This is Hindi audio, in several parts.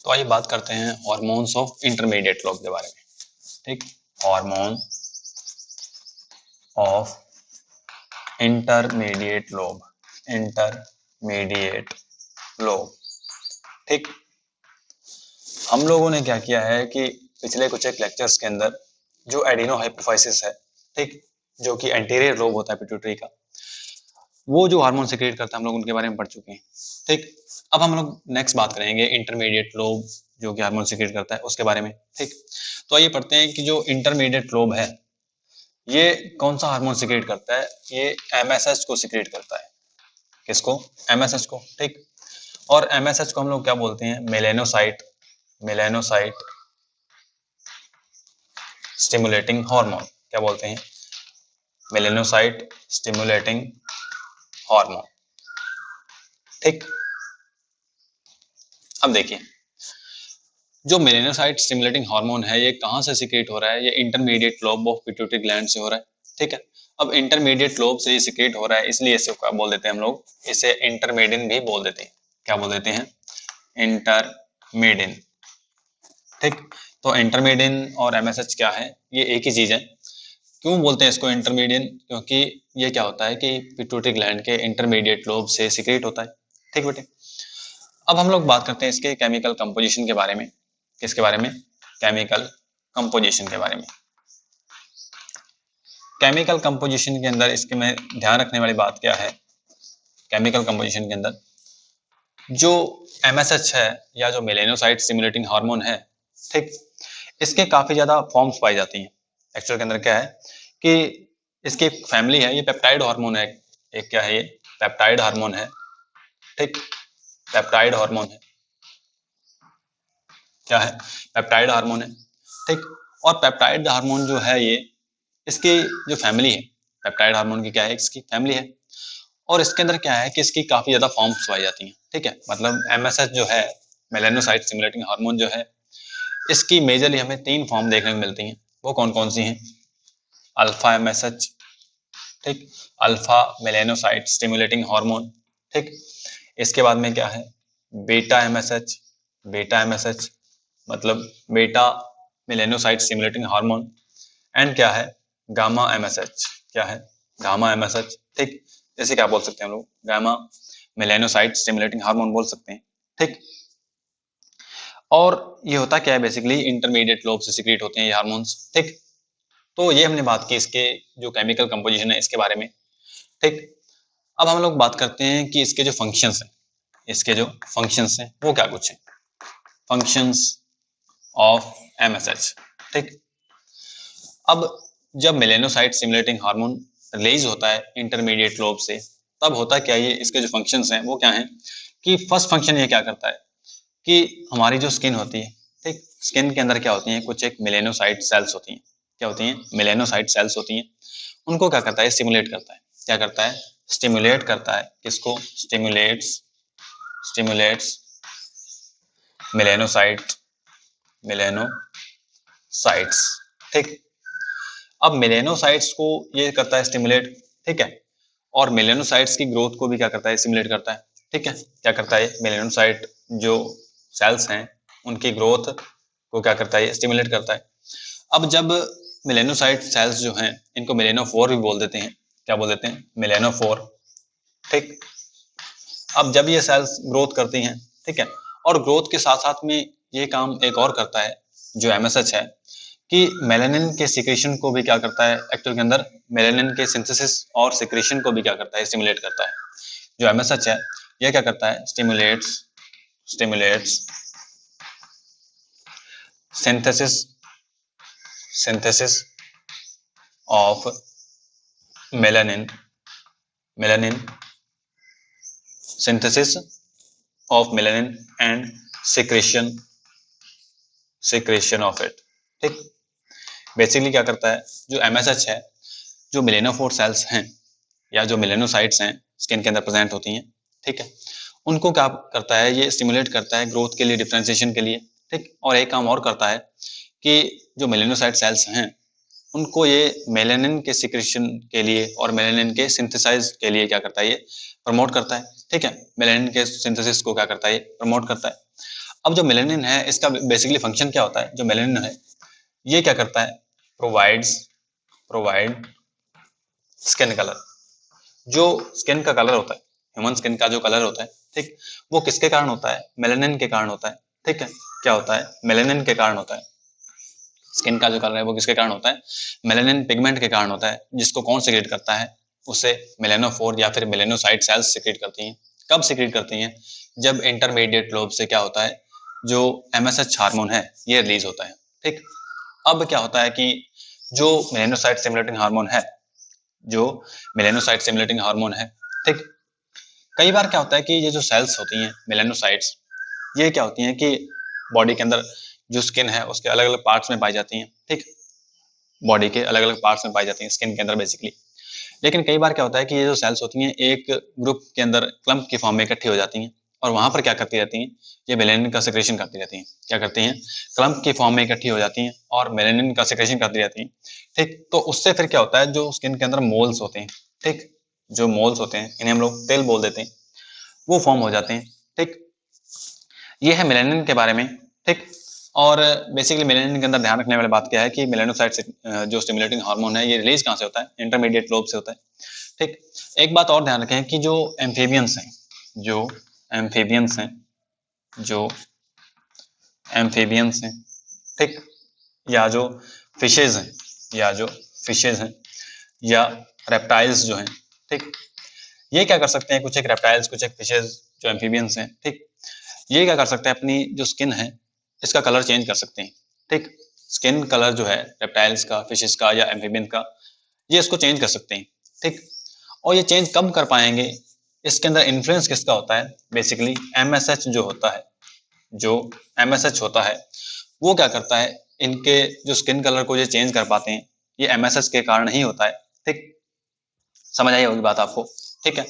तो आइए बात करते हैं हॉर्मोन्स ऑफ इंटरमीडिएट लोब के बारे में। ठीक, hormone of intermediate lobe, intermediate lobe. ठीक, हम लोगों ने क्या किया है कि पिछले कुछ एक लेक्चर्स के अंदर जो एडिनो हाइपोफाइसिस है, ठीक, जो कि एंटीरियर लोब होता है पिट्यूटरी का, वो जो हार्मोन सिक्रेट करता है हम लोग उनके बारे में पढ़ चुके हैं। ठीक, अब हम लोग नेक्स्ट बात करेंगे इंटरमीडिएट लोब जो कि हार्मोन सिक्रेट करता है उसके बारे में। ठीक, तो आइए पढ़ते हैं कि जो इंटरमीडिएट लोब है ये कौन सा हार्मोन सिक्रेट करता है। ये एमएसएच को सिक्रेट करता है। किसको? एमएसएच को। ठीक, और एमएसएच को हम लोग क्या बोलते हैं? Melanocyte, melanocyte stimulating hormone. क्या बोलते हैं? Melanocyte stimulating hormone. ठीक, अब देखिए जो मेलेनोसाइट स्टिमुलेटिंग हार्मोन है ये कहां से सिक्रेट हो रहा है? ये intermediate lobe of pituitary gland से हो रहा है। ठीक है, अब इंटरमीडिएट लोब से ये सिक्रेट हो रहा है इसलिए इसे क्या बोल देते हैं हम लोग? इसे इंटरमेडिन भी बोल देते हैं। क्या बोल देते हैं? इंटरमेडिन। ठीक, तो इंटरमेडिन और एमएसएच क्या है? ये एक ही चीज है। क्यों बोलते हैं इसको इंटरमीडियन? क्योंकि ये क्या होता है कि पिट्यूटरी ग्लैंड के इंटरमीडिएट लोब से सिक्रेट होता है। ठीक बेटे, अब हम लोग बात करते हैं इसके केमिकल कंपोजिशन के बारे में। किसके बारे में? केमिकल कंपोजिशन के बारे में। केमिकल कंपोजिशन के अंदर इसके में ध्यान रखने वाली बात क्या है? केमिकल कंपोजिशन के अंदर जो एमएसएच है या जो मेलेनोसाइट स्टिमुलेटिंग हार्मोन है, ठीक, इसके काफी ज्यादा फॉर्म्स पाई जाती हैं। एक्चुअल के अंदर क्या है कि इसकी एक फैमिली है, ये पेप्टाइड हार्मोन है। एक क्या है? ये पेप्टाइड हार्मोन है। ठीक, पेप्टाइड हार्मोन है। क्या है? पेप्टाइड हार्मोन है। ठीक, और पेप्टाइड हार्मोन जो है ये इसकी जो फैमिली है, पेप्टाइड हार्मोन की क्या है? इसकी फैमिली है। और इसके अंदर क्या है कि इसकी काफी ज्यादा फॉर्म्स पाई जाती हैं। ठीक है, मतलब एमएसएच जो है मेलेनोसाइट स्टिमुलेटिंग हार्मोन जो है इसकी मेजरली हमें 3 फॉर्म देखने को मिलती हैं। वो कौन कौन सी हैं? अल्फा एमएसएच, ठीक, अल्फा मेलेनोसाइट स्टिमुलेटिंग हार्मोन। ठीक, इसके बाद में क्या है? बीटा एमएसएच, बीटा एमएसएच मतलब beta melanocyte stimulating hormone. And क्या है? Gamma MSH. क्या है? Gamma MSH. ठीक, जैसे क्या बोल सकते हैं हम लोग? गामा मेलेनोसाइट स्टिमुलेटिंग हार्मोन बोल सकते हैं। ठीक, और ये होता क्या है? बेसिकली इंटरमीडिएट लोब से सिक्रेट होते हैं ये हार्मोन्स। ठीक, तो ये हमने बात की इसके जो केमिकल कंपोजिशन है इसके बारे में। ठीक, अब हम लोग बात करते हैं कि इसके जो फंक्शंस हैं, इसके जो फंक्शंस हैं वो क्या कुछ हैं? Functions of MSH. ठीक, अब जब मेलेनोसाइट स्टिमुलेटिंग हार्मोन रिलीज होता है इंटरमीडिएट लोब से तब होता क्या? ये इसके जो फंक्शंस हैं वो क्या हैं कि फर्स्ट फंक्शन ये क्या करता है कि हमारी जो स्किन होती है, ठीक, स्किन के अंदर क्या होती है? कुछ एक मेलेनोसाइट सेल्स होती हैं। क्या होती हैं? मेलेनोसाइट सेल्स होती हैं। उनको क्या करता है? स्टिमुलेट करता है। क्या करता है? स्टिमुलेट करता है। किसको? Stimulates, stimulates melanocyte, melanocytes. ठीक, अब मेलेनोसाइट्स को ये करता है स्टिमुलेट। ठीक है, और मेलेनोसाइट्स की ग्रोथ को भी क्या करता है? स्टिमुलेट करता है। ठीक है, क्या करता है? मेलेनोसाइट जो सेल्स हैं उनकी ग्रोथ को क्या करता है? स्टिमुलेट करता है। अब जब मेलेनोसाइट सेल्स जो हैं इनको मेलेनोफोर भी बोल देते हैं। क्या बोल देते हैं? मेलेनोफोर। ठीक, अब जब ये सेल्स ग्रोथ करती हैं, ठीक है, और ग्रोथ के साथ साथ में ये काम एक और करता है जो एमएसएच है कि मेलानिन के सिक्रेशन को भी क्या करता है? एक्चुअल के अंदर मेलानिन के सिंथेसिस और सिक्रेशन को भी क्या करता है? स्टिमुलेट करता है। जो एमएसएच है ये क्या करता है? Stimulates, stimulates synthesis, synthesis of melanin, melanin synthesis of melanin and secretion, secretion of it. ठीक, बेसिकली क्या करता है? जो एमएसएच है जो मेलेनोफोर सेल्स हैं या जो मेलेनोसाइट्स हैं स्किन के अंदर प्रेजेंट होती हैं, ठीक है, उनको क्या करता है? ये स्टिमुलेट करता है ग्रोथ के लिए, डिफरेंशिएशन के लिए। ठीक, और एक काम और करता है कि जो मेलेनोसाइट सेल्स हैं उनको ये मेलानिन के सिक्रेशन के लिए और मेलानिन के सिंथेसाइज के लिए क्या करता है? ये प्रमोट करता है। ठीक है, मेलानिन के सिंथेसिस को क्या करता है? ये प्रमोट करता है। अब जो मेलेनिन है इसका बेसिकली फंक्शन क्या होता है, जो मेलेनिन है ये क्या करता है, प्रोवाइड स्किन कलर। जो स्किन का कलर होता है, ह्यूमन स्किन का जो कलर होता है, ठीक, वो किसके कारण होता है, मेलेनिन के कारण होता है। ठीक है, क्या होता है, मेलेनिन के कारण होता है। स्किन का जो कलर है वो किसके कारण होता है, मेलेनिन पिगमेंट के कारण होता है, जिसको कौन सिक्रेट करता है, उसे मेलेनोफोर या फिर मेलेनोसाइट सेल्स सिक्रेट करती हैं। कब सिक्रेट करती हैं, जब इंटरमीडिएट लोब से क्या होता है, जो एमएसएच हार्मोन है ये रिलीज होता है। ठीक, अब क्या होता है कि जो मेलेनोसाइट स्टिमुलेटिंग हार्मोन है, जो मेलेनोसाइट स्टिमुलेटिंग हार्मोन है, ठीक, कई बार क्या होता है कि ये जो सेल्स होती हैं मेलेनोसाइट्स, ये क्या होती हैं कि बॉडी के अंदर जो स्किन है उसके अलग अलग पार्ट्स में पाई जाती हैं। ठीक, बॉडी के अलग अलग पार्ट्स में पाई जाती हैं स्किन के अंदर बेसिकली। लेकिन कई बार क्या होता है कि ये जो सेल्स होती हैं एक ग्रुप के अंदर क्लम्प की फॉर्म में इकट्ठी हो जाती हैं, और वहां पर क्या करती रहती हैं, ये मेलेनिन का सिक्रेशन करती रहती हैं। क्या करती हैं, क्लम्प की फॉर्म में इकट्ठी हो जाती हैं और मेलेनिन का सिक्रेशन करती रहती हैं। ठीक, तो उससे फिर क्या होता है, जो स्किन के अंदर मोल्स होते हैं, ठीक, जो मोल्स होते हैं इन्हें हम लोग तेल बोल देते हैं, वो फॉर्म हो जाते हैं। ठीक, ये है मेलेनिन के बारे में। ठीक, और बेसिकली मेलेनिन के अंदर ध्यान रखने वाली बात क्या है कि मेलेनोसाइट जो स्टिमुलेटिंग हार्मोन है ये रिलीज कहाँ से होता है, इंटरमीडिएट लोब से होता है। ठीक, एक बात और ध्यान रखें कि जो एम्फीबियंस हैं, जो एम्फीबियंस हैं, जो एम्फीबियंस हैं, ठीक, या जो फिशेज हैं, या जो फिशेज हैं, या रेप्टाइल्स जो हैं, ठीक, ये क्या कर सकते हैं, कुछ एक रेप्टाइल्स, कुछ एक फिशेज जो एम्फीबियंस हैं, ठीक, ये क्या कर सकते हैं, अपनी जो स्किन है इसका कलर चेंज कर सकते हैं। ठीक, स्किन कलर जो है रेप्टाइल्स का, फिशेस का या एम्फीबियन का, ये इसको चेंज कर सकते हैं। ठीक, और ये चेंज कब कर पाएंगे, इसके अंदर इन्फ्लुएंस किसका होता है, बेसिकली एमएसएच जो होता है, जो एमएसएच होता है वो क्या करता है, इनके जो स्किन कलर को ये चेंज कर पाते हैं, ये एमएसएच के कारण ही होता है। ठीक, समझ आई होगी बात आपको। ठीक है,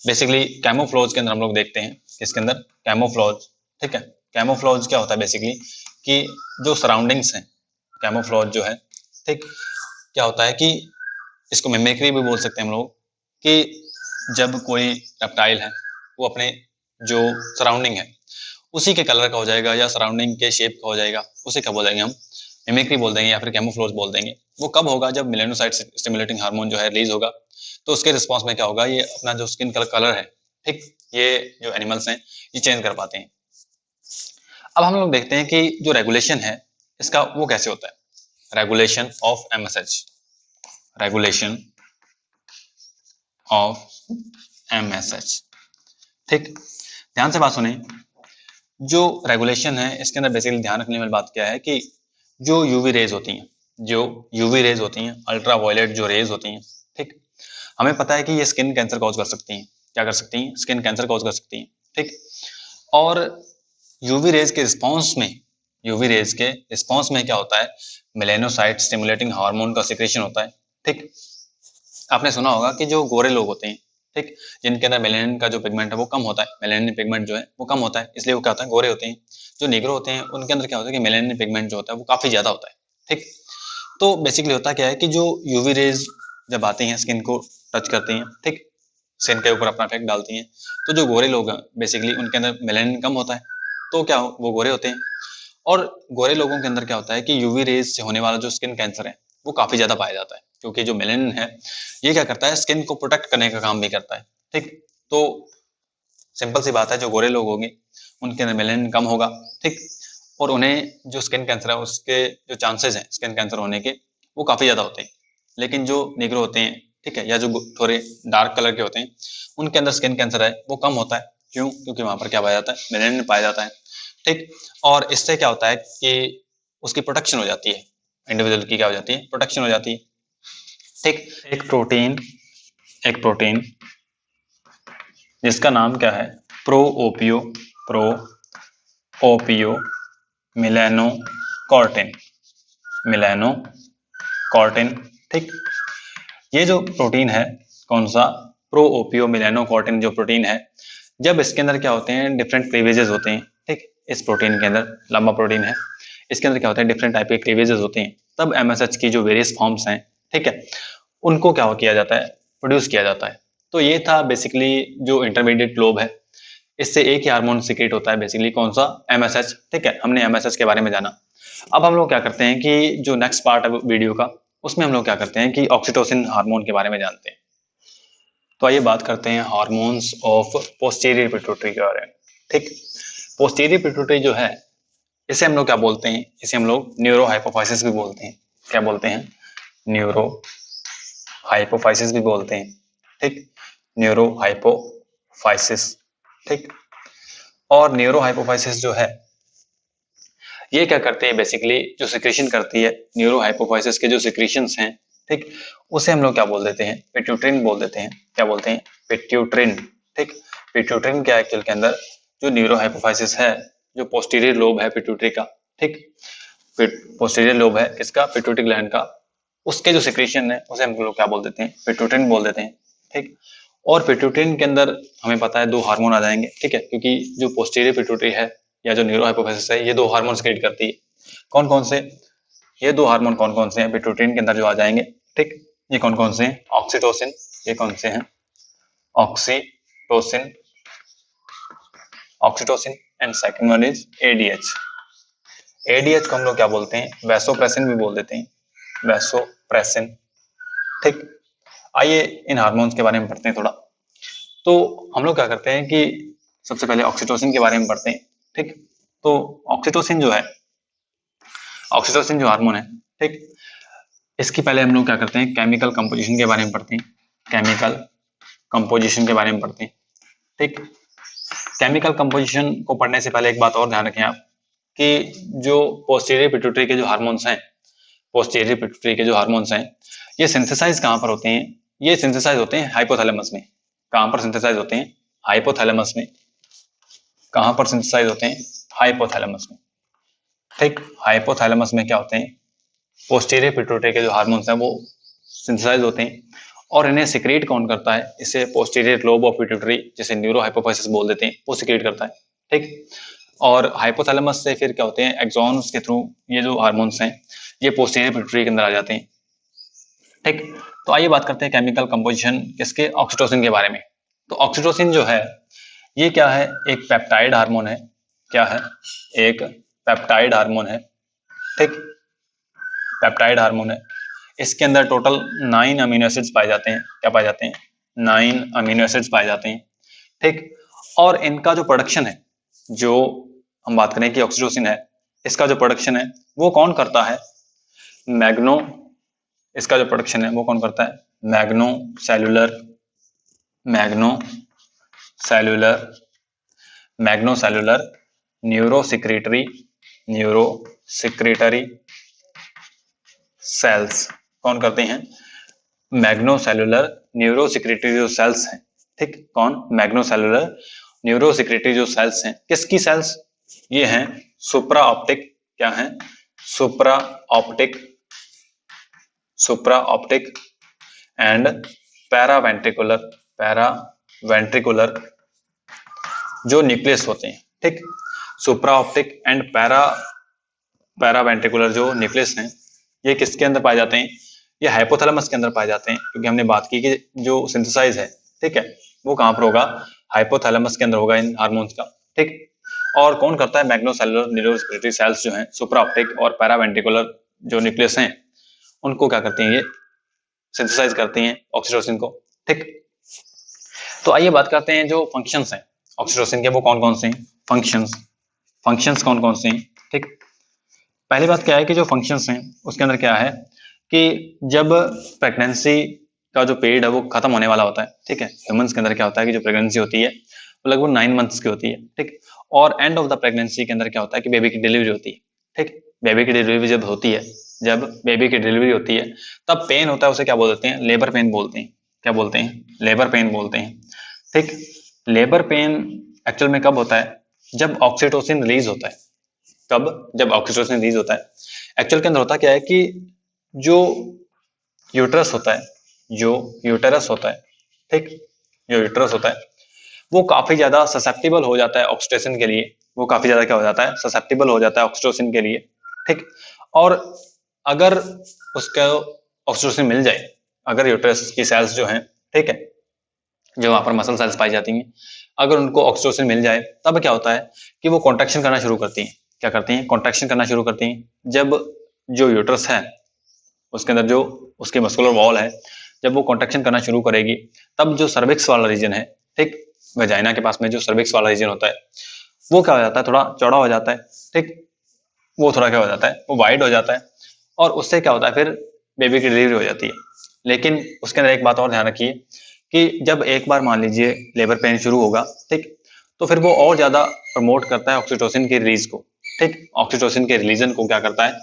बेसिकली कैमोफ्लोज के अंदर हम लोग देखते हैं, इसके अंदर कैमोफ्लोज। ठीक है, कैमोफ्लोज क्या होता है बेसिकली कि जो सराउंडिंग्स हैं, कैमोफ्लोज जो है, ठीक, क्या होता है कि इसको मिमिक्री भी बोल सकते हैं हम लोग, कि जब कोई रेप्टाइल है वो अपने जो सराउंडिंग है उसी के कलर का हो जाएगा या सराउंडिंग के शेप का हो जाएगा, उसे क्या बोल देंगे हम, मिमिक्री बोल देंगे या फिर कैमोफ्लोज बोल देंगे। वो कब होगा, जब मेलेनोसाइट स्टिमुलेटिंग हार्मोन जो है रिलीज होगा, तो उसके रिस्पॉन्स में क्या होगा, ये अपना जो स्किन कलर है, ठीक, ये जो एनिमल्स हैं ये चेंज कर पाते हैं। अब हम लोग देखते हैं कि जो रेगुलेशन है इसका वो कैसे होता है, regulation of MSH, regulation of MSH. ठीक, ध्यान से बात सुने, जो रेगुलेशन है इसके अंदर बेसिकली ध्यान रखने वाली बात क्या है कि जो यूवी रेज होती हैं, जो यूवी रेज होती हैं, अल्ट्रा वायलेट जो रेज होती हैं, ठीक, हमें पता है कि ये स्किन कैंसर कॉज कर सकती हैं। क्या कर सकती हैं, स्किन कैंसर कॉज कर सकती हैं। ठीक, और यूवी रेज के रिस्पॉन्स में, यूवी रेज के रिस्पॉन्स में क्या होता है, मेलेनोसाइट स्टिमुलेटिंग हार्मोन का सिक्रेशन होता है। ठीक, आपने सुना होगा कि जो गोरे लोग होते हैं, ठीक, जिनके अंदर मेलेनिन का जो पिगमेंट है वो कम होता है, मेलेनिन पिगमेंट जो है वो कम होता है, इसलिए वो क्या होता है, गोरे होते हैं। जो निग्रो होते हैं उनके अंदर क्या होता है कि मेलेनिन पिगमेंट जो होता है वो काफी ज्यादा होता है। ठीक, तो बेसिकली होता क्या है कि जो यूवी रेज जब आती हैं स्किन को टच करती हैं, ठीक, स्किन के ऊपर अपना इफेक्ट डालती हैं, तो जो गोरे लोग हैं बेसिकली उनके अंदर मेलेनिन कम होता है, तो क्या वो गोरे होते हैं। और गोरे लोगों के अंदर क्या होता है कि यूवी रेज से होने वाला जो स्किन कैंसर है वो काफी ज्यादा पाया जाता है, क्योंकि जो मेलेनिन है ये क्या करता है, स्किन को प्रोटेक्ट करने का काम भी करता है। ठीक, तो सिंपल सी बात है, जो गोरे लोग होंगे उनके अंदर मेलेनिन कम होगा। ठीक, और उन्हें जो स्किन कैंसर है उसके जो चांसेस हैं स्किन कैंसर होने के वो काफी ज्यादा होते हैं। लेकिन जो निग्रो होते हैं, ठीक है, या जो थोड़े डार्क कलर के होते हैं उनके अंदर स्किन कैंसर है वो कम होता है। क्यों, क्योंकि वहां पर क्या पाया जाता है, मेलेनिन पाया जाता है। ठीक, और इससे क्या होता है कि उसकी प्रोटेक्शन हो जाती है, इंडिविजुअल की क्या हो जाती है, प्रोटेक्शन हो जाती है। ठीक, एक प्रोटीन जिसका नाम क्या है, प्रो ओपियो मिलेनोकॉर्टिन, मिलेनोकॉर्टिन। ठीक, ये जो प्रोटीन है, कौन सा, प्रो ओपियो मिलेनोकॉर्टिन जो प्रोटीन है, जब इसके अंदर क्या होते हैं, डिफरेंट क्लीवेजेस होते हैं। ठीक, इस प्रोटीन के अंदर, लंबा प्रोटीन है, इसके अंदर क्या होता है, डिफरेंट टाइप के क्लीवेजेस होते हैं, तब एमएसएच की जो वेरियस फॉर्म्स हैं, ठीक है, उनको क्या किया जाता है, प्रोड्यूस किया जाता है। तो ये था बेसिकली जो इंटरमीडिएट लोब है, इससे एक ही हार्मोन सिक्रेट होता है बेसिकली, कौन सा, MSH। ठीक है, हमने MSH के बारे में जाना। अब हम लोग क्या करते हैं कि जो नेक्स्ट पार्ट है वीडियो का, उसमें हम लोग क्या करते हैं कि ऑक्सीटोसिन हार्मोन के बारे में जानते हैं। तो आइए बात करते हैं हार्मोन्स ऑफ पोस्टीरियर पिट्यूटरी के बारे में। ठीक, पोस्टीरियर पिट्यूटरी जो है, इसे हम लोग क्या बोलते हैं, इसे हम लोग न्यूरो हाइपोफाइसिस भी बोलते हैं। क्या बोलते हैं, न्यूरो हाइपोफाइसिस भी बोलते हैं। ठीक, न्यूरो हाइपोफाइसिस। ठीक, और न्यूरो हाइपोफाइसिस जो है, ये क्या करते हैं बेसिकली, जो सिक्रेशन करती है, न्यूरो हाइपोफाइसिस के जो सिक्रेशंस हैं, ठीक, उसे हम लोग क्या बोल देते हैं, पिट्यूट्रिन बोल देते हैं। क्या बोलते हैं, पिट्यूट्रिन। ठीक, पिट्यूट्रिन क्या एक्चुअल के अंदर जो न्यूरो हाइपोफाइसिस है, जो पोस्टीरियर लोब है पिट्यूटरी का, ठीक, पोस्टीरियर लोब है इसका, पिट्यूटरी ग्लैंड का, उसके जो सिक्रेशन है उसे हम लोग क्या बोल देते हैं, पिट्यूट्रिन बोल देते हैं। ठीक, और पिट्यूट्रिन के अंदर हमें पता है दो हार्मोन आ जाएंगे। ठीक है, क्योंकि जो पोस्टीरियर पिट्यूटरी है या जो न्यूरो हाइपोफाइसिस है, ये दो हार्मोन क्रिएट करती है। कौन कौन से, ये दो हार्मोन कौन कौन से हैं पिट्यूट्रिन के अंदर जो आ जाएंगे। ठीक, ये कौन कौन से हैं, ऑक्सीटोसिन, ये कौन से हैं, oxytocin, oxytocin, and second one is ADH. ADH को हम लोग क्या बोलते हैं, वैसोप्रेसिन भी बोल देते हैं, वैसोप्रेसिन। ठीक, आइए इन हार्मोन्स के बारे में पढ़ते हैं थोड़ा। तो हम लोग क्या करते हैं कि सबसे पहले ऑक्सीटोसिन के बारे में पढ़ते हैं। ठीक, तो ऑक्सीटोसिन जो है, ऑक्सीटोसिन जो हार्मोन है, ठीक, इसकी पहले हम लोग क्या करते हैं, केमिकल कंपोजिशन के बारे में पढ़ते हैं। केमिकल कंपोजिशन के बारे में पढ़ते हैं। ठीक, केमिकल कंपोजिशन को पढ़ने से पहले एक बात और ध्यान रखें आप, कि जो पोस्टीरियर पिट्यूटरी के जो हार्मोन्स हैं, पोस्टीरियर पिट्यूटरी के जो हार्मोन्स हैं, ये सिंथेसाइज कहाँ पर होते हैं, ये सिंथेसाइज होते हैं हाइपोथैलेमस में। कहाँ पर सिंथेसाइज होते हैं, हाइपोथैलेमस में। कहाँ पर सिंथेसाइज होते हैं, हाइपोथैलेमस में। ठीक, हाइपोथैलेमस में क्या होते हैं, पोस्टीरियर पिट्यूटरी के जो हार्मोन्स हैं वो सिंथेसाइज होते हैं, और इन्हें सिक्रेट कौन करता है, इसे पोस्टीरियर लोब ऑफ पिट्यूटरी, जिसे न्यूरो हाइपोफाइसिस बोल देते हैं, वो सिक्रेट करता है। ठीक, और हाइपोथैलेमस से फिर क्या होते हैं, एक्सॉन्स के थ्रू ये जो हार्मोन्स हैं ये पोस्टीरियर पिट्यूटरी के अंदर आ जाते हैं। ठीक, तो आइए बात करते हैं केमिकल कंपोजिशन किसके, ऑक्सीटोसिन के बारे में। तो ऑक्सीटोसिन जो है, ये क्या है, एक पेप्टाइड हार्मोन है। क्या है, एक पेप्टाइड हार्मोन है। ठीक, पेप्टाइड हार्मोन है। इसके अंदर टोटल 9 अमीनो एसिड्स पाए जाते हैं। क्या पाए जाते हैं, 9 अमीनो एसिड्स पाए जाते हैं। ठीक, और इनका जो प्रोडक्शन है, जो हम बात करें कि ऑक्सीटोसिन है, इसका जो प्रोडक्शन है वो कौन करता है, मैग्नो, इसका जो प्रोडक्शन है वो कौन करता है, magnocellular, magnocellular, magnocellular neurosecretory, neurosecretory cells कौन करते हैं, मैग्नो सेल्यूलर न्यूरो सिक्रेटरी जो सेल्स हैं। ठीक, कौन, मैग्नो सेल्यूलर न्यूरो सिक्रेटरी जो सेल्स हैं, किसकी सेल्स, ये हैं सुप्रा ऑप्टिक। क्या है, supraoptic, supraoptic and paraventricular, paraventricular जो न्यूक्लियस होते हैं। ठीक, सुप्रा ऑप्टिक एंड पैरावेंट्रिकुलर जो न्यूक्लियस हैं, ये किसके अंदर पाए जाते हैं, ये हाइपोथैलेमस के अंदर पाए जाते हैं, क्योंकि हमने बात की कि जो सिंथेसाइज है, ठीक है, वो कहाँ पर होगा, हाइपोथैलेमस के अंदर होगा इन हार्मोन्स का। ठीक, और कौन करता है, मैग्नोसेलुलर न्यूरो सिक्रेटरी सेल्स जो हैं, सुप्रा ऑप्टिक और पैरावेंट्रिकुलर जो न्यूक्लियस हैं, उनको क्या करती हैं, ये सिंथेसाइज करती हैं ऑक्सीटोसिन को। ठीक, तो आइए बात करते हैं जो फंक्शंस हैं ऑक्सीटोसिन के, वो कौन कौन से हैं, फंक्शंस, फंक्शंस कौन कौन से हैं। ठीक, पहली बात क्या है कि जो फंक्शंस हैं उसके अंदर क्या है कि जब प्रेगनेंसी का जो पीरियड है वो खत्म होने वाला होता है, ठीक है, ह्यूमंस के अंदर क्या होता है कि जो प्रेगनेंसी होती है वो लगभग 9 मंथ्स की होती है। ठीक, और एंड ऑफ द प्रेगनेंसी के अंदर क्या होता है कि बेबी की डिलीवरी होती है। ठीक, बेबी की डिलीवरी जब होती है, जब बेबी की डिलीवरी होती है तब पेन होता है, उसे क्या बोल देते हैं, लेबर पेन बोलते हैं। क्या बोलते हैं, लेबर पेन बोलते हैं। ठीक, लेबर पेन एक्चुअल में कब होता है, जब ऑक्सीटोसिन रिलीज होता है। कब, जब ऑक्सीटोसिन रिलीज होता है। एक्चुअल के अंदर होता क्या है कि जो यूट्रस होता है, जो यूटेरस होता है, ठीक, जो यूट्रस होता है वो काफी ज्यादा ससेप्टिबल हो जाता है ऑक्सीटोसिन के लिए, वो काफी ज्यादा क्या हो जाता है, ससेप्टिबल हो जाता है ऑक्सीटोसिन के लिए। ठीक, और अगर उसका ऑक्सीटोसिन मिल जाए, अगर यूट्रस की सेल्स जो हैं, ठीक है, जो वहां पर मसल सेल्स पाई जाती हैं, अगर उनको ऑक्सीटोसिन मिल जाए तब क्या होता है कि वो कॉन्ट्रैक्शन करना शुरू करती हैं। क्या करती हैं? कॉन्ट्रैक्शन करना शुरू करती हैं। जब जो यूट्रस है उसके अंदर जो उसके मस्कुलर वॉल है, जब वो कॉन्ट्रैक्शन करना शुरू करेगी तब जो सर्विक्स वाला रीजन है, ठीक, वजाइना के पास में जो सर्विक्स वाला रीजन होता है वो क्या हो जाता है, थोड़ा चौड़ा हो जाता है, ठीक, वो थोड़ा क्या हो जाता है, वो वाइड हो जाता है और उससे क्या होता है फिर बेबी की डिलीवरी हो जाती है। लेकिन उसके अंदर एक बात और ध्यान रखिए कि जब एक बार मान लीजिए लेबर पेन शुरू होगा, ठीक, तो फिर वो और ज्यादा प्रमोट करता है ऑक्सीटोसिन की रिलीज को, ठीक, ऑक्सीटोसिन के रिलीजन को क्या करता है,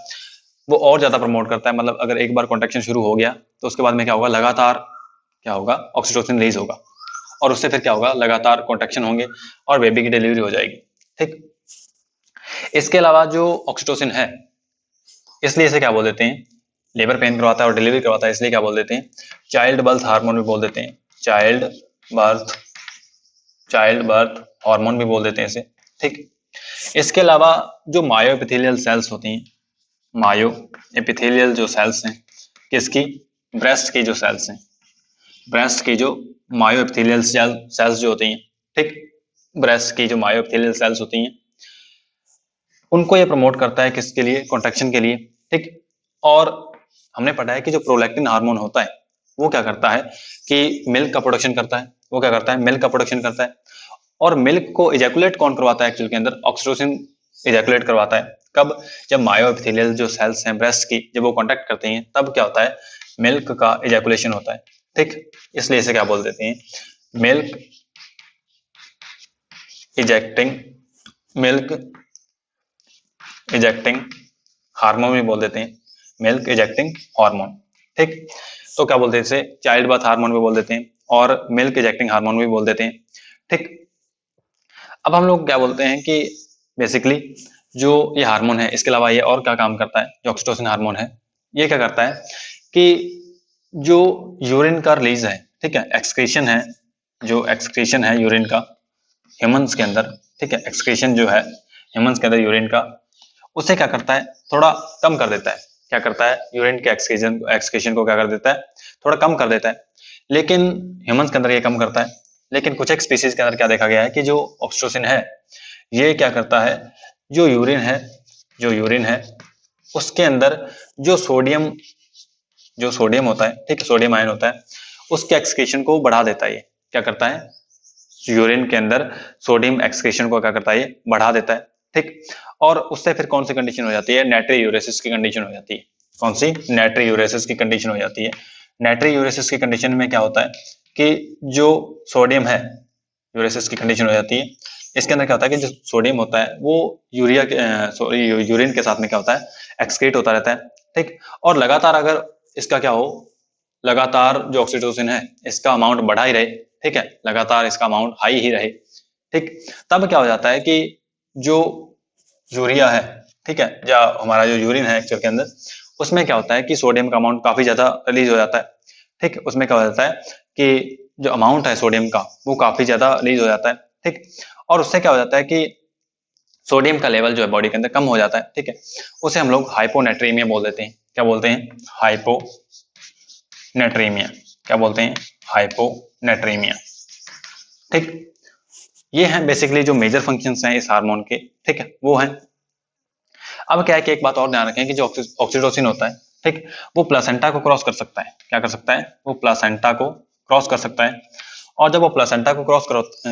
वो और ज्यादा प्रमोट करता है। मतलब अगर एक बार कॉन्ट्रैक्शन शुरू हो गया तो उसके बाद में क्या होगा, लगातार क्या होगा, ऑक्सीटोसिन रिलीज होगा और उससे फिर क्या होगा, लगातार कॉन्ट्रैक्शन होंगे और बेबी की डिलीवरी हो जाएगी, ठीक। इसके अलावा जो ऑक्सीटोसिन है, इसलिए इसे क्या बोल देते हैं, लेबर पेन करवाता है और डिलीवरी करवाता है, इसलिए क्या बोल देते हैं, चाइल्ड बर्थ हार्मोन भी बोल देते हैं, चाइल्ड बर्थ हार्मोन भी बोल देते हैं इसे, ठीक। इसके अलावा जो मायो एपिथेलियल सेल्स होती हैं, मायो एपिथेलियल जो सेल्स हैं, किसकी, ब्रेस्ट की जो सेल्स हैं, ब्रेस्ट की जो मायो एपिथेलियल सेल्स जो होती हैं, ठीक, ब्रेस्ट की जो मायो एपिथेलियल सेल्स होती हैं उनको ये प्रमोट करता है, किसके लिए, कॉन्ट्रैक्शन के लिए, ठीक। और हमने पढ़ा है कि जो प्रोलैक्टिन हार्मोन होता है वो क्या करता है कि मिल्क का प्रोडक्शन करता है, वो क्या करता है, मिल्क का प्रोडक्शन करता है। और मिल्क को इजैकुलेट कौन करवाता है एक्चुअल के अंदर, ऑक्सीटोसिन इजैकुलेट करवाता है। कब, जब मायो एपिथेलियल जो सेल्स हैं ब्रेस्ट की, जब वो कॉन्टैक्ट करती हैं तब क्या होता है, मिल्क का इजैकुलेशन होता है, ठीक। इसलिए इसे क्या बोल देते हैं, milk ejecting milk ejecting hormone भी बोल देते हैं, मिल्क इजेक्टिंग हार्मोन, ठीक। तो क्या बोलते हैं इसे, चाइल्ड बर्थ हार्मोन भी बोल देते हैं और मिल्क इजेक्टिंग हार्मोन भी बोल देते हैं, ठीक। अब हम लोग क्या बोलते हैं कि बेसिकली जो ये हार्मोन है इसके अलावा ये और क्या काम करता है, जो ऑक्सीटोसिन हार्मोन है ये क्या करता है कि जो यूरिन का रिलीज है, ठीक है, एक्सक्रीशन है, जो एक्सक्रीशन है यूरिन का ह्यूमंस के अंदर, ठीक है, एक्सक्रीशन जो है ह्यूमंस के अंदर यूरिन का, उसे क्या करता है, थोड़ा कम कर देता है। क्या करता है, यूरिन के एक्सक्रीशन को क्या कर देता है, थोड़ा कम कर देता है। लेकिन ह्यूमंस के अंदर ये कम करता है, लेकिन कुछ एक स्पीसीज के अंदर क्या देखा गया है कि जो ऑक्सीटोसिन है ये क्या करता है, जो यूरिन है उसके अंदर जो सोडियम होता है, ठीक है, सोडियम आयन होता है, उसके एक्सक्रीशन को बढ़ा देता है। ये क्या करता है, यूरिन के अंदर सोडियम एक्सक्रीशन को क्या करता है, ये बढ़ा देता है, ठीक। और उससे फिर कौन सी कंडीशन हो जाती है, नेट्री यूरेसिस की कंडीशन हो जाती है। कौन सी, नेट्री यूरेसिस की कंडीशन हो जाती है। नेट्री यूरेसिस की कंडीशन में क्या होता है कि जो सोडियम है, यूरेसिस की कंडीशन हो जाती है। इसके अंदर क्या होता है कि जो सोडियम होता है वो यूरिन के साथ में क्या होता है, एक्सक्रीट होता रहता है, ठीक। और लगातार अगर इसका क्या हो, लगातार जो ऑक्सीटोसिन है इसका अमाउंट बढ़ा ही रहे, ठीक है, लगातार इसका अमाउंट हाई ही रहे, ठीक, तब क्या हो जाता है कि जो यूरिया है, ठीक है, या हमारा जो यूरिन है एक्चुअल के अंदर, उसमें क्या होता है कि सोडियम का अमाउंट काफी ज्यादा रिलीज हो जाता है, ठीक। उसमें क्या हो जाता है कि जो अमाउंट है सोडियम का वो काफी ज्यादा रिलीज हो जाता है, ठीक। और उससे क्या हो जाता है कि सोडियम का लेवल जो है बॉडी के अंदर कम हो जाता है, ठीक है। उसे हम लोग हाइपोनेट्रीमिया बोल देते हैं। क्या बोलते हैं, हाइपोनेट्रीमिया। क्या बोलते हैं, हाइपोनेट्रीमिया, ठीक। ये हैं बेसिकली जो मेजर फंक्शंस हैं इस हार्मोन के, ठीक है, वो हैं। अब क्या है कि एक बात और ध्यान रखें कि जो ऑक्सीटोसिन होता है, ठीक, वो प्लासेंटा को क्रॉस कर सकता है। क्या कर सकता है, वो प्लासेंटा को क्रॉस कर सकता है। और जब वो प्लासेंटा को क्रॉस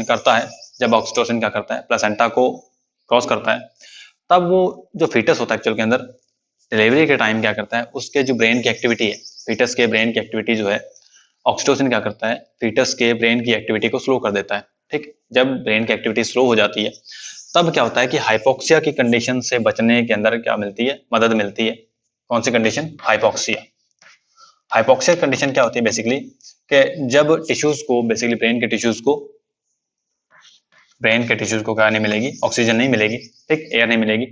करता है, जब ऑक्सीटोसिन क्या करता है, प्लासेंटा को क्रॉस करता है, तब वो जो फीटस होता है एक्चुअल के अंदर डिलीवरी के टाइम क्या करता है, उसके जो ब्रेन की एक्टिविटी है, फीटस के ब्रेन की एक्टिविटी जो है, ऑक्सीटोसिन क्या करता है, फीटस के ब्रेन की एक्टिविटी को स्लो कर देता है, ठीक। जब ब्रेन की एक्टिविटी स्लो हो जाती है तब क्या होता है कि हाइपोक्सिया की कंडीशन से बचने के अंदर क्या मिलती है, मदद मिलती है। कौन सी कंडीशन, हाइपोक्सिया। हाइपोक्सिया कंडीशन क्या होती है बेसिकली कि जब टिश्यूज को, बेसिकली ब्रेन के टिश्यूज को क्या नहीं मिलेगी, ऑक्सीजन नहीं मिलेगी, ठीक, एयर नहीं मिलेगी,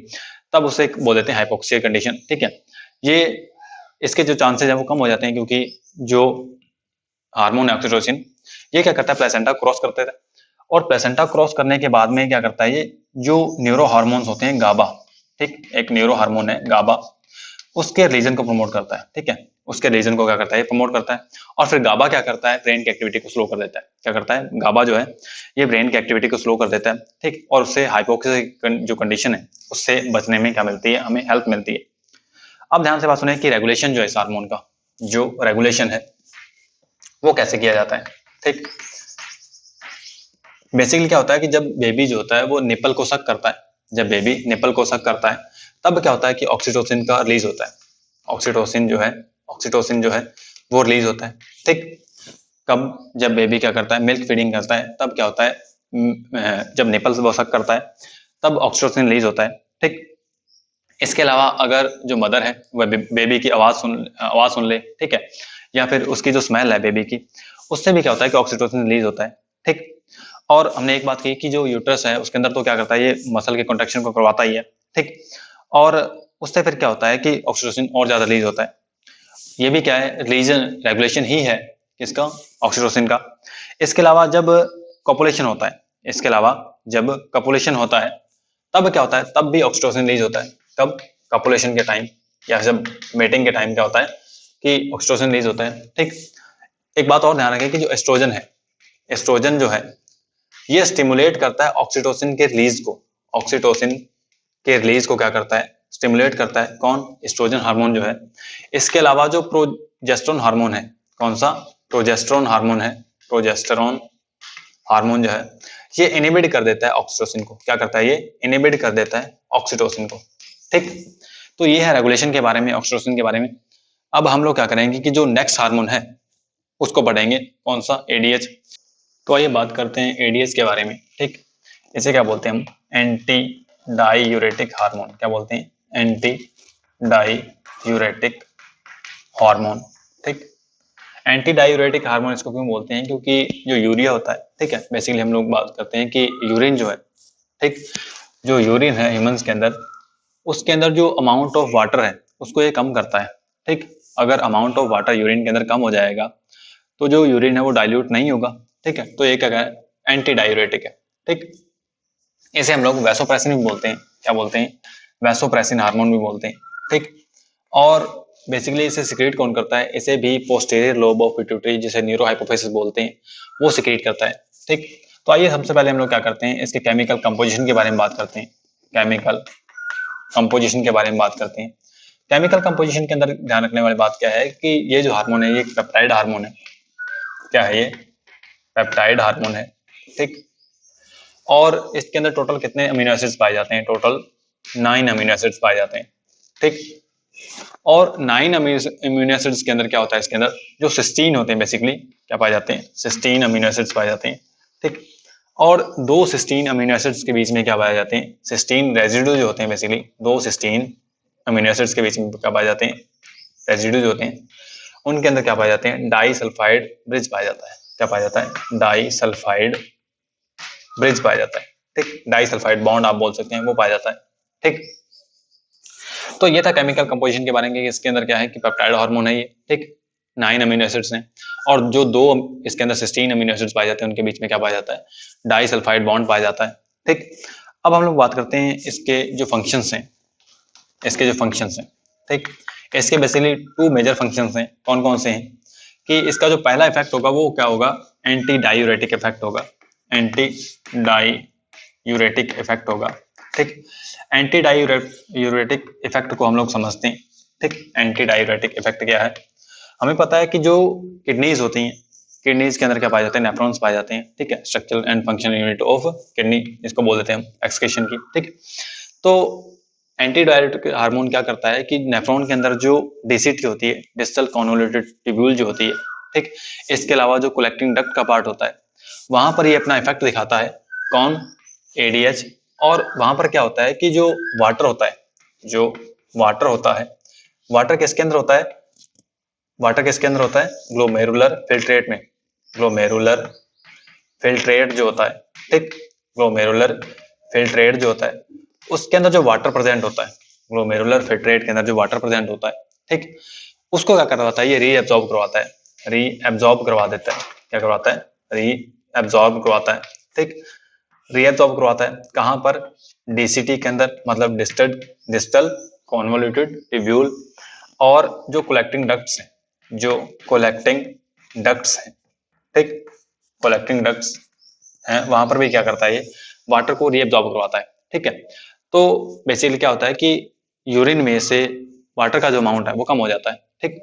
तब उसे बोल देते हैं हाइपोक्सिया कंडीशन, ठीक है। ये इसके जो चांसेस है वो कम हो जाते हैं क्योंकि जो हार्मोन है ऑक्सीटोसिन ये क्या करता है, प्लेसेंटा क्रॉस करते थे, और प्लेसेंटा क्रॉस करने के बाद में क्या करता है, ये जो न्यूरो हार्मोन्स होते हैं गाबा, ठीक, एक न्यूरो हार्मोन है गाबा, उसके रिलीजन को प्रमोट करता है, ठीक है। उसके रीजन को क्या करता है, प्रमोट करता है। और फिर गाबा क्या करता है, ब्रेन की एक्टिविटी को स्लो कर देता है। क्या करता है, गाबा जो है ये ब्रेन की एक्टिविटी को स्लो कर देता है, ठीक, और उससे हाइपोक्सिस जो कंडीशन है उससे बचने में क्या मिलती है, हमें हेल्प मिलती है। अब ध्यान से बात सुनिए कि रेगुलेशन जो है इस हार्मोन का, जो रेगुलेशन है वो कैसे किया जाता है, ठीक। बेसिकली क्या होता है कि जब बेबी जो होता है वो निपल को सक करता है, जब बेबी निपल को सक करता है तब क्या होता है कि ऑक्सीटोसिन का रिलीज होता है। ऑक्सीटोसिन जो है वो रिलीज होता है, ठीक। कब, जब बेबी क्या करता है, मिल्क फीडिंग करता है, तब क्या होता है, जब निपल से वो सक करता है तब ऑक्सीटोसिन रिलीज होता है, ठीक। इसके अलावा अगर जो मदर है वह बेबी की आवाज सुन ले, ठीक है, या फिर उसकी जो स्मेल है बेबी की, उससे भी क्या होता है कि ऑक्सीटोसिन रिलीज होता है, ठीक। और हमने एक बात कही कि जो यूट्रस है उसके अंदर तो क्या करता है, ये मसल के कॉन्ट्रैक्शन को करवाता ही है, ठीक। और उससे फिर क्या होता है कि ऑक्सीटोसिन और ज्यादा रिलीज होता है। ये भी क्या है, रेगुलेशन ही है किसका, ऑक्सीटोसिन का। इसके अलावा जब कॉपुलेशन होता है, इसके अलावा जब कॉपुलेशन होता है तब क्या होता है, तब भी ऑक्सीटोसिन रिलीज होता है। कब, कॉपुलेशन के टाइम या जब मेटिंग के टाइम क्या होता है कि ऑक्सीटोसिन रिलीज होता है, ठीक। एक बात और ध्यान रखें कि जो एस्ट्रोजन है, एस्ट्रोजन जो है ये स्टिमुलेट करता है ऑक्सीटोसिन के रिलीज को। ऑक्सीटोसिन के रिलीज को क्या करता है, स्टिमुलेट करता है, कौन, एस्ट्रोजन हार्मोन जो है। इसके अलावा जो प्रोजेस्टेरोन हार्मोन है, कौन सा, प्रोजेस्टेरोन हार्मोन है, प्रोजेस्टेरोन हार्मोन जो है ये इनहिबिट कर देता है ऑक्सीटोसिन को। क्या करता है, ये इनहिबिट कर देता है ऑक्सीटोसिन को, ठीक। तो ये है रेगुलेशन के बारे में, ऑक्सीटोसिन के बारे में। अब हम लोग क्या करेंगे कि जो नेक्स्ट हार्मोन है उसको पढ़ेंगे, कौन सा, एडीएच। तो आइए बात करते हैं एडीएच के बारे में, ठीक। इसे क्या बोलते हैं हम, एंटी डाईयूरेटिक हार्मोन। क्या बोलते हैं, एंटी डाईयूरेटिक हार्मोन, ठीक। एंटी डायूरेटिक हार्मोन इसको क्यों बोलते हैं, क्योंकि जो यूरिया होता है, ठीक है, बेसिकली हम लोग बात करते हैं कि यूरिन जो है, ठीक, जो यूरिन है ह्यूमंस के अंदर, उसके अंदर जो अमाउंट ऑफ वाटर है उसको ये कम करता है, ठीक। अगर अमाउंट ऑफ वाटर यूरिन के अंदर कम हो जाएगा तो जो यूरिन है वो डाइल्यूट नहीं होगा, ठीक है। तो ये क्या है, एंटी डायूरेटिक है, ठीक। इसे हम लोग वैसोप्रेसिन भी बोलते हैं। क्या बोलते हैं, वैसोप्रेसिन हार्मोन भी बोलते हैं, ठीक। और बेसिकली इसे सिक्रेट कौन करता है, इसे भी पोस्टीरियर लोब ऑफ पिट्यूटरी जिसे न्यूरो हाइपोफिसिस बोलते हैं वो सिक्रेट करता है, ठीक। तो आइए सबसे पहले हम लोग क्या करते हैं, इसके केमिकल कंपोजिशन के बारे में बात करते हैं। केमिकल कंपोजिशन के बारे में बात करते हैं। केमिकल कंपोजिशन के अंदर ध्यान रखने वाली बात क्या है कि ये जो हार्मोन है ये पेप्टाइड हार्मोन है। क्या है, ये पेप्टाइड हार्मोन है, ठीक। और इसके अंदर टोटल कितने अमीनो एसिड्स पाए जाते हैं, टोटल 9 अमीनो एसिड्स पाए जाते हैं, ठीक। और 9 अमीनो एसिड्स के अंदर क्या होता है, इसके अंदर जो सिस्टीन होते हैं, बेसिकली क्या पाए जाते हैं, सिस्टीन अमीनो एसिड्स पाए जाते हैं, ठीक। और दो सिस्टीन अमीनो एसिड्स के बीच में क्या पाए जाते हैं, सिस्टीन रेजिड्यू जो होते हैं, बेसिकली दो सिस्टीन अमीनो एसिड्स के बीच में क्या पाए जाते हैं, रेजिड्यू जो होते हैं उनके अंदर क्या पाए जाते हैं, डाई सल्फाइड ब्रिज पाया जाता है। क्या पाया जाता है, डाई सल्फाइड ब्रिज पाया जाता है, ठीक। डाई सल्फाइड बॉन्ड आप बोल सकते हैं, वो पाया जाता है, ठीक। तो ये था केमिकल कंपोजिशन के बारे में, इसके अंदर क्या है कि पेप्टाइड हार्मोन है ये, ठीक। 9 अमीनो एसिड्स हैं और जो दो इसके अंदर सिस्टीन अमीनो एसिड्स पाए जाते हैं उनके बीच में क्या पाया जाता है, डाई सल्फाइड बॉन्ड पाया जाता है, ठीक। अब हम लोग बात करते हैं इसके जो फंक्शंस हैं, इसके जो फंक्शंस हैं, ठीक। इसके बेसिकली 2 मेजर फंक्शंस हैं। कौन कौन से हैं कि इसका जो पहला इफेक्ट होगा वो क्या होगा, एंटी डायूरेटिक इफेक्ट होगा, एंटी डायूरेटिक इफेक्ट होगा, ठीक। एंटी डायूरेटिक इफेक्ट को हम लोग समझते हैं, ठीक। एंटी डायूरेटिक इफेक्ट क्या है, हमें पता है कि जो किडनीज होती हैं, किडनीज के अंदर क्या पाए जाते हैं, नेफ्रॉन्स पाए जाते हैं, ठीक है। Structural and functional unit of kidney इसको बोल देते हैं हम, एक्सक्रीशन की, ठीक। तो एंटी डायूरेटिक हार्मोन क्या करता है कि नेफ्रॉन के अंदर जो डीसीटी होती है, डिस्टल कॉन्वोल्यूटेड ट्यूब्यूल जो होती है, ठीक, इसके अलावा जो कलेक्टिंग डक्ट का पार्ट होता है वहां पर ये अपना इफेक्ट दिखाता है, कौन, एडीएच। और वहां पर क्या होता है कि जो वाटर होता है, जो वाटर होता है, वाटर किसके अंदर होता है, वाटर किसके अंदर होता है, ग्लोमेरुलर फिल्ट्रेट में, ग्लोमेरुलर फिल्ट्रेट जो होता है, ठीक। ग्लोमेरुलर फिल्ट्रेट जो होता है उसके अंदर जो वाटर प्रेजेंट होता है, ग्लोमेरुलर फिल्ट्रेट के अंदर जो वाटर प्रेजेंट होता है, ठीक, उसको क्या करवाता है, ये रीएब्जॉर्ब करवाता है, रीएब्जॉर्ब करवा देता है। क्या करवाता है, रीएब्जॉर्ब करवाता है, ठीक। रीएब्जॉर्ब करवाता है कहां पर, डीसीटी के अंदर, मतलब डिस्टल कॉन्वोल्यूटेड ट्यूब्यूल और जो कलेक्टिंग डक्ट्स हैं, जो कलेक्टिंग डक्ट्स हैं, ठीक, कलेक्टिंग डक्ट्स हैं, वहां पर भी क्या करता है, ये वाटर को रीअब्जॉर्ब करवाता है। ठीक है, तो बेसिकली क्या होता है कि यूरिन में से वाटर का जो अमाउंट है वो कम हो जाता है। ठीक,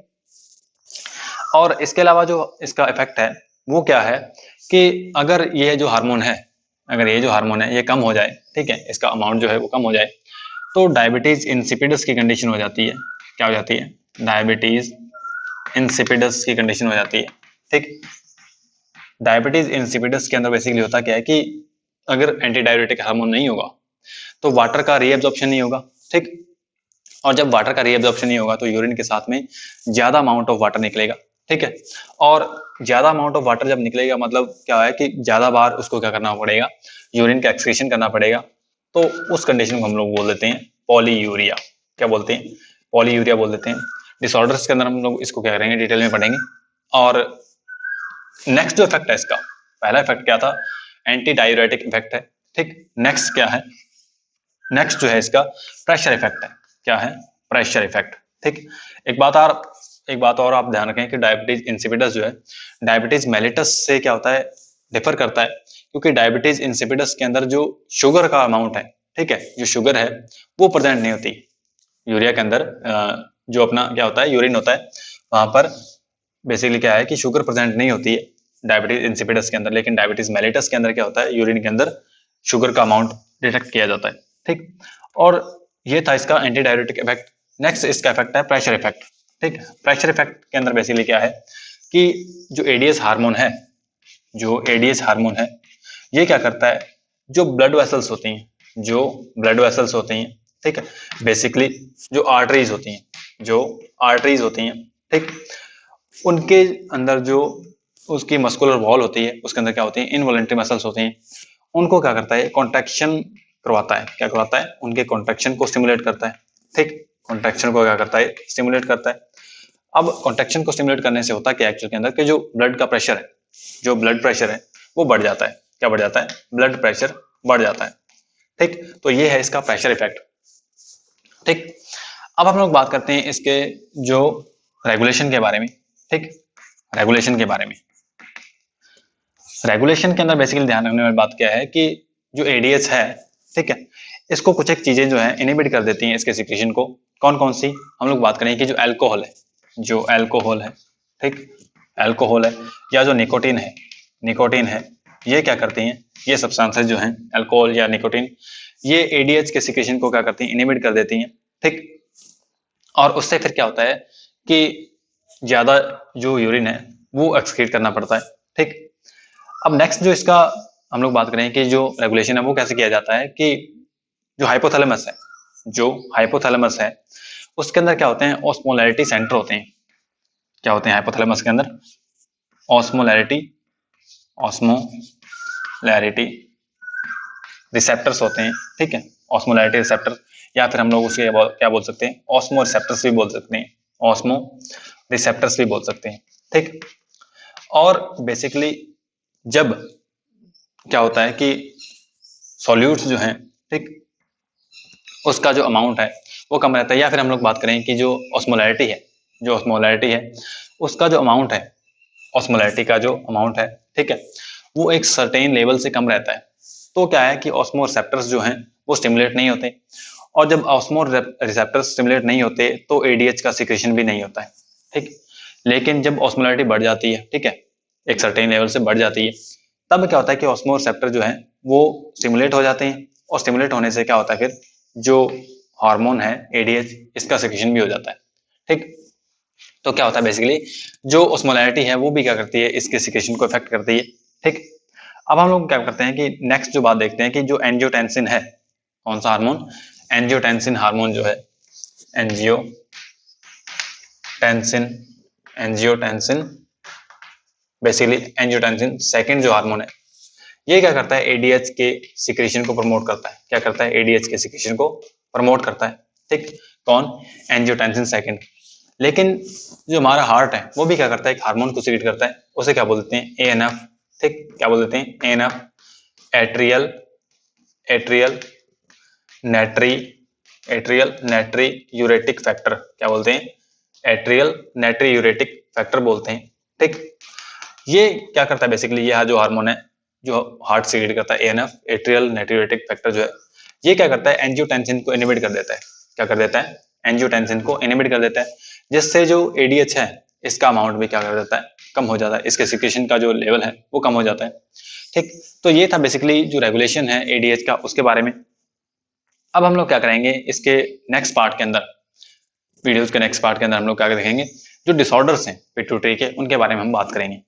और इसके अलावा जो इसका इफेक्ट है वो क्या है कि अगर ये जो हार्मोन है, अगर ये जो हार्मोन है ये कम हो जाए, ठीक है, इसका अमाउंट जो है वो कम हो जाए, तो डायबिटीज इंसिपिडस की कंडीशन हो जाती है। क्या हो जाती है? डायबिटीज इंसिपिडस की कंडीशन हो जाती है। ठीक, डायबिटीज इंसिपिडस के अंदर बेसिकली होता क्या है कि अगर एंटी डायबिटिक हार्मोन नहीं होगा तो वाटर का रीअब्जॉर्प्शन नहीं होगा। ठीक, और जब वाटर का रीअब्जॉर्प्शन नहीं होगा तो यूरिन के साथ में ज्यादा अमाउंट ऑफ वाटर निकलेगा। ठीक है, और ज्यादा अमाउंट ऑफ वाटर जब निकलेगा मतलब क्या है कि ज्यादा बार उसको क्या करना पड़ेगा, यूरिन का एक्सक्रीशन करना पड़ेगा। तो उस कंडीशन को हम लोग बोल देते हैं पॉलीयूरिया। क्या बोलते हैं? पॉलीयूरिया बोल देते हैं। डिसऑर्डर्स के अंदर हम लोग इसको क्या करेंगे, डिटेल में पढ़ेंगे। और नेक्स्ट जो इफेक्ट है इसका, पहला इफेक्ट क्या था? एंटी डायूरेटिक इफेक्ट है। ठीक, नेक्स्ट क्या है? नेक्स्ट जो है इसका प्रेशर इफेक्ट है। क्या है? Pressure effect. ठीक, एक बात और आप ध्यान रखें कि डायबिटीज इंसिपिडस जो है डायबिटीज मेलिटस से क्या होता है, डिफर करता है, क्योंकि डायबिटीज इंसिपिडस के अंदर जो शुगर का अमाउंट है, ठीक है, जो शुगर है वो प्रेजेंट नहीं होती यूरिया के अंदर। जो अपना क्या होता है, यूरिन होता है, वहां पर बेसिकली क्या है कि शुगर प्रेजेंट नहीं होती है डायबिटीज इंसिपिडस के अंदर। लेकिन डायबिटीज मेलिटस के अंदर क्या होता है, यूरिन के अंदर शुगर का अमाउंट डिटेक्ट किया जाता है। ठीक, और ये था इसका एंटी डायबिटिक इफेक्ट। नेक्स्ट इसका इफेक्ट है प्रेशर इफेक्ट। ठीक, प्रेशर इफेक्ट के अंदर बेसिकली क्या है कि जो एडीएस हार्मोन है, जो एडीएस हार्मोन है ये क्या करता है, जो ब्लड वेसल्स होती हैं, जो ब्लड वेसल्स होती हैं, ठीक है, बेसिकली जो आर्टरीज होती हैं, जो आर्टरीज होती हैं, ठीक, उनके अंदर जो उसकी मस्कुलर वॉल होती है उसके अंदर क्या होती है, इनवॉलेंट्री मसल्स होती हैं, उनको क्या करता है, कॉन्ट्रैक्शन करवाता है। क्या करवाता है? उनके कॉन्ट्रैक्शन को स्टिमुलेट करता है। ठीक, कॉन्ट्रैक्शन को क्या करता है, स्टिमुलेट करता है। अब कॉन्ट्रैक्शन को स्टिमुलेट करने से होता क्या एक्चुअल के अंदर कि जो ब्लड का प्रेशर है, जो ब्लड प्रेशर है वो बढ़ जाता है। क्या बढ़ जाता है? ब्लड प्रेशर बढ़ जाता है। ठीक, तो ये है इसका प्रेशर इफेक्ट। ठीक, अब हम लोग बात करते हैं इसके जो रेगुलेशन के बारे में। ठीक, रेगुलेशन के बारे में, रेगुलेशन के अंदर बेसिकली ध्यान रखने वाली बात क्या है कि जो एडीएच है, ठीक है, इसको कुछ एक चीजें जो है इनहिबिट कर देती हैं इसके सिक्रीशन को। कौन कौन सी? हम लोग बात करें कि जो अल्कोहल है, जो अल्कोहल है, ठीक, अल्कोहल है, या जो निकोटीन है, निकोटीन है, ये क्या करती हैं, ये सब्सटेंसेस जो हैं अल्कोहल या निकोटीन, ये एडीएच के सिक्रीशन को क्या करती हैं, इनहिबिट कर देती हैं। ठीक, और उससे फिर क्या होता है कि ज्यादा जो यूरिन है वो एक्सक्रीट करना पड़ता है। ठीक, अब नेक्स्ट जो इसका हम लोग बात करें कि जो रेगुलेशन है वो कैसे किया जाता है कि जो हाइपोथैलेमस है, जो हाइपोथैलेमस है उसके अंदर क्या होते हैं, ऑस्मोलैरिटी सेंटर होते हैं। क्या होते हैं हाइपोथैलेमस के अंदर? ऑस्मोलैरिटी, ऑस्मोलैरिटी रिसेप्टर्स होते हैं। ठीक है, ऑस्मोलैरिटी रिसेप्टर, या फिर हम लोग उसे क्या बोल सकते हैं, ऑस्मो रिसेप्टर्स भी बोल सकते हैं, ऑस्मो रिसेप्टर्स भी बोल सकते हैं। ठीक, और बेसिकली जब क्या होता है कि सॉल्यूट्स जो हैं, ठीक, उसका जो अमाउंट है वो कम रहता है, या फिर हम लोग बात करें कि जो ऑस्मोलैरिटी है, जो ऑस्मोलैरिटी है उसका जो अमाउंट है, ऑस्मोलैरिटी का जो अमाउंट है, ठीक है, वो एक सर्टेन लेवल से कम रहता है, तो क्या है कि ऑस्मो रिसेप्टर्स जो हैं वो स्टिमुलेट नहीं होते, और जब ऑस्मो रिसेप्टर्स स्टिमुलेट नहीं होते तो एडीएच का सिक्रेशन भी नहीं होता है। ठीक, लेकिन जब ऑस्मोलैरिटी बढ़ जाती है, ठीक है, एक सर्टेन लेवल से बढ़ जाती है, तब क्या होता है कि ऑस्मो रिसेप्टर जो है वो स्टिमुलेट हो जाते हैं, और स्टिमुलेट होने से क्या होता है फिर जो हार्मोन है एडीएच, इसका सिक्रेशन भी हो जाता है। ठीक, तो क्या होता है बेसिकली जो ऑस्मोलैरिटी है वो भी क्या करती है, इसके सिक्रेशन को इफेक्ट करती है। ठीक, अब हम लोग क्या करते हैं कि नेक्स्ट जो बात देखते हैं कि जो एंजियोटेंसिन है, कौन सा हार्मोन, एंजियोटेंसिन हार्मोन जो है, angiotensin, angiotensin basically angiotensin second जो हार्मोन है, ये क्या करता है, एडीएच के सिक्रेशन को प्रमोट करता है। क्या करता है? एडीएच के सिक्रेशन को प्रमोट करता है। ठीक, कौन? Angiotensin second. लेकिन जो हमारा हार्ट है वो भी क्या करता है, एक हार्मोन को सिक्रेट करता है, उसे क्या बोलते हैं, एएनएफ। ठीक, क्या बोल देते हैं, एएनएफ, एट्रियल, एट्रियल नेट्री, एट्रियल नेट्री यूरेटिक फैक्टर, क्या बोलते हैं, एट्रियल नाट्रियूरेटिक फैक्टर बोलते हैं। ठीक, ये क्या करता है बेसिकली, ये जो हार्मोन है जो हार्ट सीक्रेट करता है एएनएफ, एट्रियल नाट्रियूरेटिक फैक्टर जो है, ये क्या करता है एंजियोटेंसिन को इनहिबिट कर देता है। क्या कर देता है, एंजियोटेंसिन को इनहिबिट कर देता है, जिससे जो एडीएच है इसका अमाउंट भी क्या कर देता है, कम हो जाता है, इसके सिक्रेशन का जो लेवल है वो कम हो जाता है। ठीक, तो ये था बेसिकली जो रेगुलेशन है एडीएच का उसके बारे में। अब हम लोग क्या करेंगे इसके नेक्स्ट पार्ट के अंदर, वीडियोस के नेक्स्ट पार्ट के अंदर हम लोग क्या देखेंगे, जो डिसऑर्डर्स हैं पिट्यूटरी के उनके बारे में हम बात करेंगे।